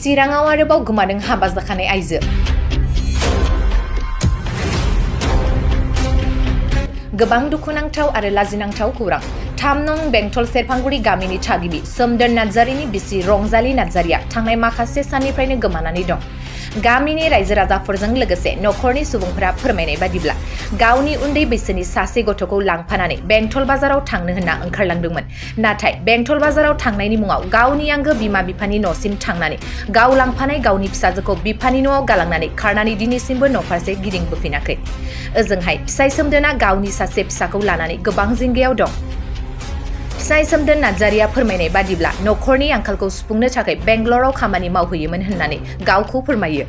चिराङाव आरोबाव गोमादों हाबा जाखानाय आइजो। गोबां दुखुनांथाव आरो लाजिनांथाव खौरां। 3 नं बेंटल सेरफांगुरि गामिनि थागिबि सोमदोन नार्जारिनि बिसि रंजालि नार्जारिया थांनाय माखासे साननिफ्रायनो गोमानानै दं। गामिनि रायजो राजाफोरजों लोगोसे नखरनि सुबुंफोरा फोरमायनाय बादिब्ला गावनि उन्दै बैसोनि सासे गथ'खौ लांफानानै बेंटल बाजाराव थांनो होनना ओंखारलांदोंमोन। नाथाय बेंटल बाजाराव थांनायनि मुङाव गावनि आंगो बिमा बिफानि न'सिम थांनानै गाव लांफानाय गावनि फिसाजोखौ बिफानि न'आव गालांनानै खारनानै दिनैसिमबो न'फारसे गिदिंबोफिनाखै। ओजोंहाय फिसाय सोमदोना गावनि सासे फिसाखौ लानानै गोबां जिंगायाव दं। फिसाय सोमदोन नार्जारिया फोरमायनाय बादिब्ला नखरनि आंखालखौ सुफुंनो थाखाय बेंगलराव खामानि मावहैयोमोन होननानै गावखौ फोरमायो।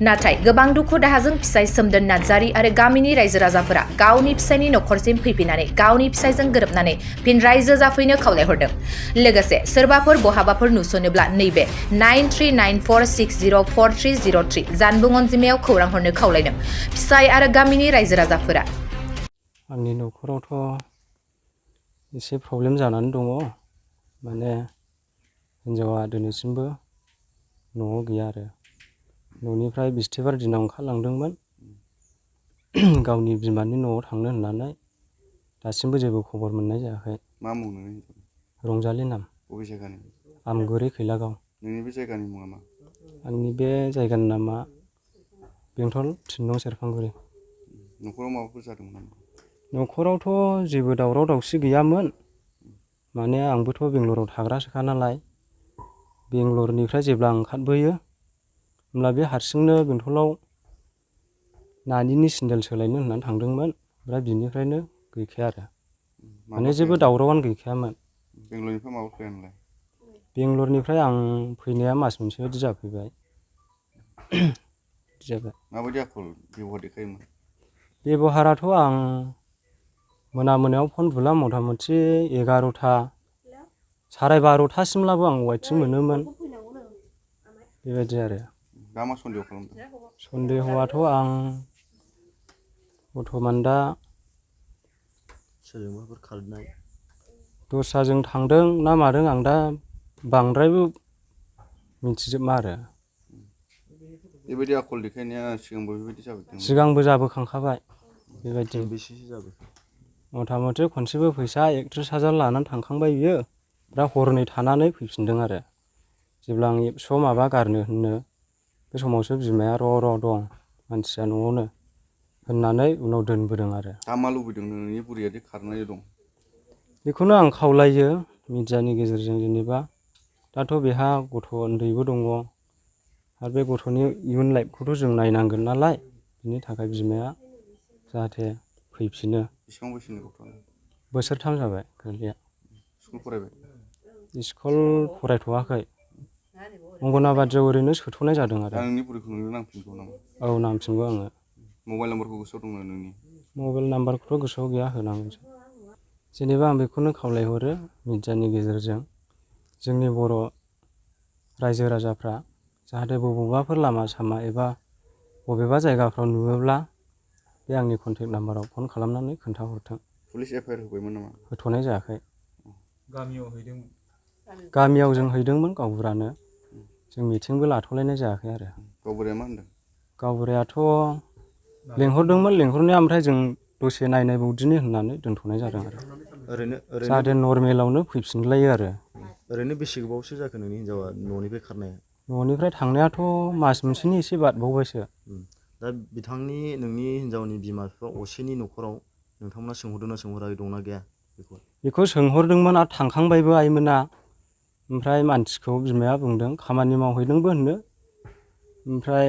नाथाय गोबां दुखु दाहाजों फिसाय सोमदोन नार्जारि आरो गामिनि रायजो राजाफोरा गावनि फिसायनि नखरसिम फैफिननानै गावनि फिसायजों गोरोबनानै फिन रायजो जाफैनो खावलायहरदों। लोगोसे सोरबाफोर बहाबाफोर नुसनोब्ला नैबे 9394604303 जानबुं अनजिमायाव खौरां हरनो खावलायदों फिसाय आरो गामिनि रायजो राजाफोरा। आंनि नखरावथ' एसे प्रब्लेम जानानै दङ। माने हिनजावा दिनैसिमबो न'आव गैया आरो न'निफ्राय बिस्थिबार दिनाव ओंखारलांदोंमोन गावनि बिमानि न'आव थांनो होननानै दासिमबो जेबो खबर मोननाय जायाखै। मा मुं नोंनि? रंजालि नाम। बबे जायगानि? आमगुरि खैलागाव। नोंनि बे जायगानि मुङा मा? आंनि बे जायगानि नामा बेंटल 3 नं सेरफांगुरि। न'खराव माबाफोर जादोंमोन नामा? न'खरावथ' जेबो दावराव दावसि गैयामोन। माने आंबोथ' बेंगलराव थाग्रासोखा नालाय बेंगलरनिफ्राय जेब्ला ओंखारबोयो होमब्ला बे हारसिंनो बेंटलाव नानिनि सेन्देल सोलायनो होननानै थांदोंमोन। ओमफ्राय बिनिफ्रायनो गैखाया आरो माने जेबो दावरावानो गैखायामोन। बेंगलरनिफ्राय माबा फैया नोंलाय? बेंगलरनिफ्राय आं फैनाया मास मोनसे बायदि जाफैबाय। माबायदि आखल बेब'हार देखायोमोन? बेब'हाराथ' आं मोनायाव फन बुला मथा मथि 11ता 12:30सिमब्लाबो आं वाइटिं मोनोमोन। बेबायदि आरो। दा मा सन्देह खालामदों? सन्देहआथ' आं बर्थमान दा सोरजोंबाफोर खारनाय दस्राजों थांदों ना मादों आं दा बांद्रायबो मिथिजोबा आरो। बेबायदि आखल देखायनाया सिगांबो बेबायदि जाबोदों? सिगांबो जाबोखांखाबाय बेबायदि। बेसेसो जाबाय? मथा मथि खनसेबो फैसा 31,000 लानानै थांखांबाय बियो। दा हरनै थानानै फैफिनदों आरो। जेब्ला आं एबसुआव माबा गारनो होननो बे समावसो बिमाया र' दं मानसिया न'आवनो होननानै उनाव दोनबोदों आरो। दा मा लुबैदों नोंनि बुरैयादि खारनानै दं? बेखौनो आं खावलायो मिडियानि गेजेरजों जेनेबा दाथ' बेहा गथ' उन्दैबो दङ आरो बे गथ'नि इयुन लाइफखौथ' जों नायनांगोन नालाय बिनि थाखाय बिमाया जाहाथे फैफिनो। बेसेबां बैसोनि गथ'आ? बोसोरथाम जाबाय गोरलैया। स्कुल फरायबाय? स्कुल फरायथ'वाखै। अंगनाबादियाव ओरैनो सोथ'नाय जादों दा आरो। नोंनि बुरैखौ नोंनो नांफिनगौ नामा? औ नांफिनगौ आङो। मबाइल नाम्बारखौ गोसोआव दङ नोंनि? मबाइल नाम्बारखौथ' गोसोआव गैया होनांगोनसो। जेनेबा आं बेखौनो खावलायहरो मिडियानि गेजेरजों जोंनि बर' रायजो राजाफ्रा जाहाथे बबेबाफोर लामा सामा एबा बबेबा जायगाफ्राव नुयोब्ला बे आंनि कन्टेक्ट नाम्बाराव फन खालामनानै खोन्थाहरथों। पुलिस एफआइआर होबायमोन नामा? होथ'नाय जायाखै। गामियाव हैदों? गामियाव जों हैदोंमोन गावबुरानो। जों मिटिंबो लाथ'लायनाय जायाखै आरो। गावबुराया मा होनदों? गावबुरायाथ' लेंहरदोंमोन लेंहरनाया ओमफ्राय जों दसे नायबावदिनि होननानै दोनथ'नाय जादों आरो। ओरैनो जाहाथे नर्मेलावनो फैफिनलायो आरो। ओरैनो बेसे गोबावसो जाखो नोंनि हिनजावा न'निफ्राय खारनाया? न'निफ्राय थांनायाथ' मास मोनसेनि एसे बारबावबायसो। दा बिथांनि नोंनि हिनजावनि बिमा बिफा असेनि न'खराव नोंथांमोना सोंहरदोंना सोंहराखै दंना गैया बेखौ? बेखौ सोंहरदोंमोन आरो थांखांबायबो आइमोना। ओमफ्राय मानसिखौ बिमाया बुंदों खामानि मावहैदोंबो होननो। ओमफ्राय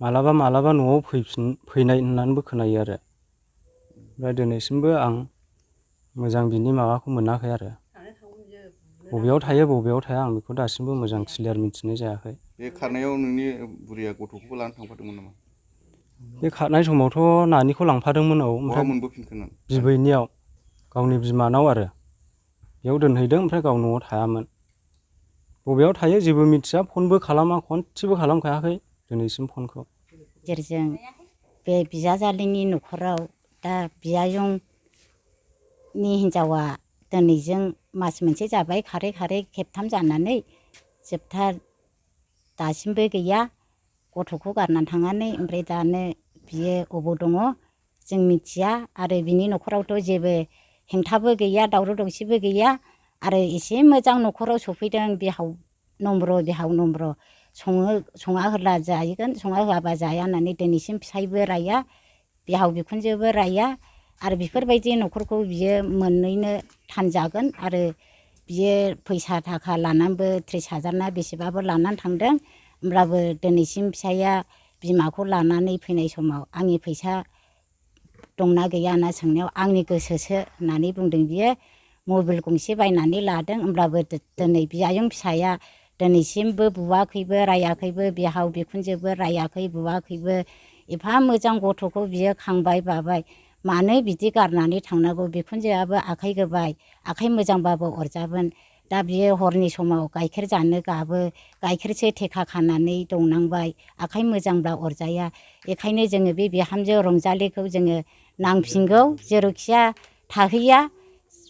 मालाबा न'आव फैनाय होननानैबो खोनायो आरो। ओमफ्राय दिनैसिमबो आं मोजां बिनि माबाखौ मोनाखै आरो। बबेयाव थायो बबेयाव थाया आं बेखौ दासिमबो मोजां क्लियार मिथिनाय जायाखै। बे खारनायाव नोंनि बुरैया गथ'खौबो लानानै थांफादोंमोन नामा? बे खारनाय समावथ' नानिखौ लांफादोंमोन औ। बहा ओमफ्राय मोनबोफिनखो नों? बिबैनियाव गावनि बिमानाव आरो। बेयाव दोनहैदों ओमफ्राय गाव न'आव थायामोन। बबेयाव थायो जेबो मिथिया फनबो खालामा खनसेबो खालामखायाखै दिनैसिम फनखौ। गेजेरजों बे बिजावजालिनि न'खराव दा बियायंनि हिनजावा दिनैजों मास मोनसे जाबाय खारै खेबथाम जानानै जोबथा दासिमबो गैया गथ'खौ गारनानै थांनानै ओमफ्राय दानो बियो अबाव दङ जों मिथिया आरो बिनि न'खरावथ' जेबो हेंथाबो गैया दावराव दावसिबो गैया आरो एसे मोजां न'खराव सफैदों बिहाव नम्र सङा होला जाहैगोन सङा होआबा जाया होननानै दिनैसिम फिसायबो राया बिहाव बिखुनजोबो राया आरो बेफोरबायदि न'खरखौ बियो मोननैनो थानजागोन आरो बियो फैसा थाखा लानानैबो 30,000 ना बेसेबाबो लानानै थांदों होमब्लाबो दिनैसिम फिसाया बिमाखौ लानानै फैनाय समाव आंनि फैसा दंना गैया होनना सोंनायाव आंनि गोसोसो होननानै बुंदों बियो मबाइल गंसे बायनानै लादों होमब्लाबो दिनै बियायं फिसाया दिनैसिमबो बुवाखैबो रायाखैबो बिहाव बिखुनजोबो रायाखै बुवाखैबो एफा मोजां गथ'खौ बियो खांबाय बाबाय मानो बिदि गारनानै थांनांगौ बिखुनजोआबो आखाइ गोबाय आखाइ मोजांबाबो अरजाबोन दा बियो हरनि समाव गाइखेर जानो गाबो गाइखेरसो थेखा खानानै दौनांबाय आखाइ मोजांब्ला अरजाया बेखायनो जोङो बे बिहामजो रंजालिखौ जोङो नांफिनगौ जेरावखिया थाहैया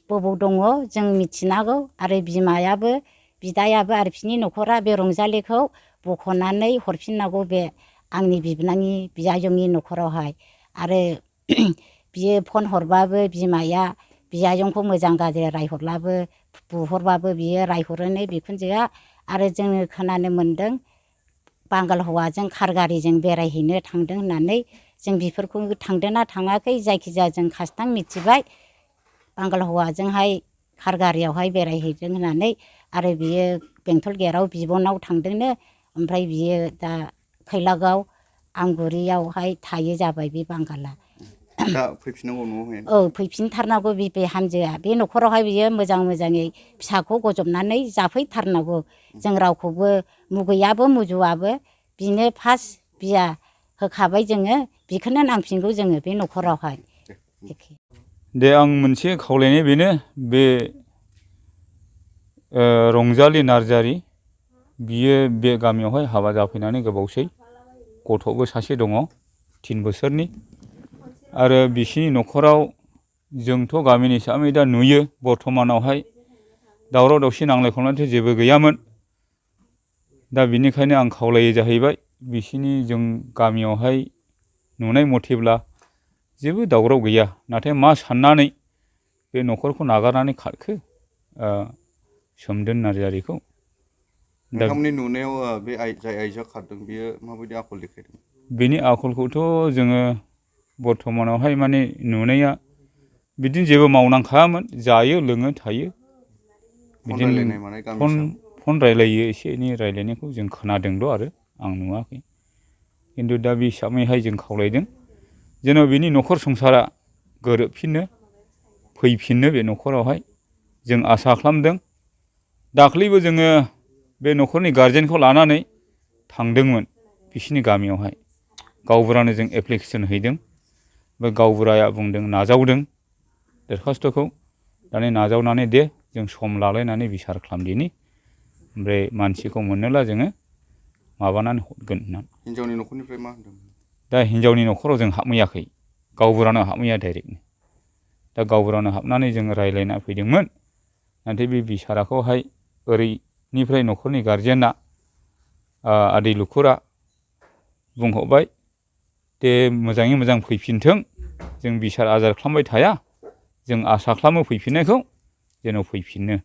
बबाव दङ जों मिथिनांगौ आरो बिमायाबो बिदायाबो आरो बिसिनि न'खरा बे रंजालिखौ बख'नानै हरफिननांगौ बे आंनि बिबोनांनि बियायंनि न'खरावहाय आरो बियो फन हरबाबो बिमाया बियायंखौ मोजां गाज्रि रायहरलाबो बुहरबाबो बियो रायहरोनो बिखुनजोआ आरो जोङो खोनानो मोन्दों बांगाल हौवाजों कार गारिजों बेरायहैनो थांदों होननानै जों बेफोरखौ थांदोंना थाङाखै जायखिजाया जों खासथां मिथिबाय बांगाल हौवाजोंहाय कार गारियावहाय बेरायहैदों होननानै आरो बियो बेंटल गेटआव बिबनाव थांदोंनो ओमफ्राय बियो दा खैलागाव आमगुरियावहाय थायो जाबाय बे बांगाला दा फैफिननांगौ न'आवहाय औ फैफिनथारनांगौ बे हानजोआ बे न'खरावहाय बियो मोजाङै फिसाखौ गजबनानै जाफैथारनांगौ जों रावखौबो मुगैयाबो मुजुआबो बिनो फार्स्ट बिया होखाबाय जोङो बेखौनो नांफिनगौ जोङो बे न'खरावहाय दे आं मोनसे खावलायनाय बेनो बे रंजालि नार्जारि बियो बे गामियावहाय हाबा जाफैनानै गोबावसै गथ'बो सासे दङ 3 बोसोरनि आरो बिसिनि न'खराव जोंथ' गामिनि हिसाबै दा नुयो बर्थमानावहाय दावराव दावसि नांलाय खमलायथ' जेबो गैयामोन दा बिनिखायनो आं खावलायो जाहैबाय बिसिनि जों गामियावहाय नुनाय मथेब्ला जेबो दावराव गैया नाथाय मा साननानै बे न'खरखौ नागारनानै खारखो सोमदोन नार्जारिखौ नोंथांमोननि नुनायाव बे जाय आइजोआ खारदों बियो माबायदि आखल देखायदों बिनि आखलखौथ' जोङो बर्थमानावहाय माने नुनाया बिदिनो जेबो मावनांखायामोन जायो लोङो थायो बिदिनो फन रायलायो एसे एनै रायलायनायखौ जों खोनादोंल' आरो आं नुवाखै खिन्थु दा बे हिसाबैहाय जों खावलायदों जेन' बिनि न'खर संसारा गोरोबफिननो फैफिननो बे न'खरावहाय जों आसा खालामदों दाख्लैबो जोङो बे न'खरनि गारजेनखौ लानानै थांदोंमोन बिसिनि गामियावहाय गावबुरानो जों एप्लिकेसन हैदों बे गावबुराया बुंदों नाजावदों दरखास्त'खौ दाने नाजावनानै दे जों सम लालायनानै बिसार खालामदिनि ओमफ्राय मानसिखौ मोनोब्ला जोङो माबानानै हरगोन होननानै हिनजावनि न'खरनिफ्राय मा होनदों दा हिनजावनि न'खराव जों हाबहैयाखै गावबुरानो हाबहैया डाइरेक्टनो दा गावबुरानो हाबनानै जों रायज्लायना फैदोंमोन नाथाय बे बिसाराखौहाय ओरैनिफ्राय न'खरनि गारजेना आदै लुखुरा बुंहरबाय दे मोजाङै मोजां फैफिनथों जों बिसार आजार खालामबाय थाया जों आसा खालामो फैफिननायखौ जेन' फैफिनो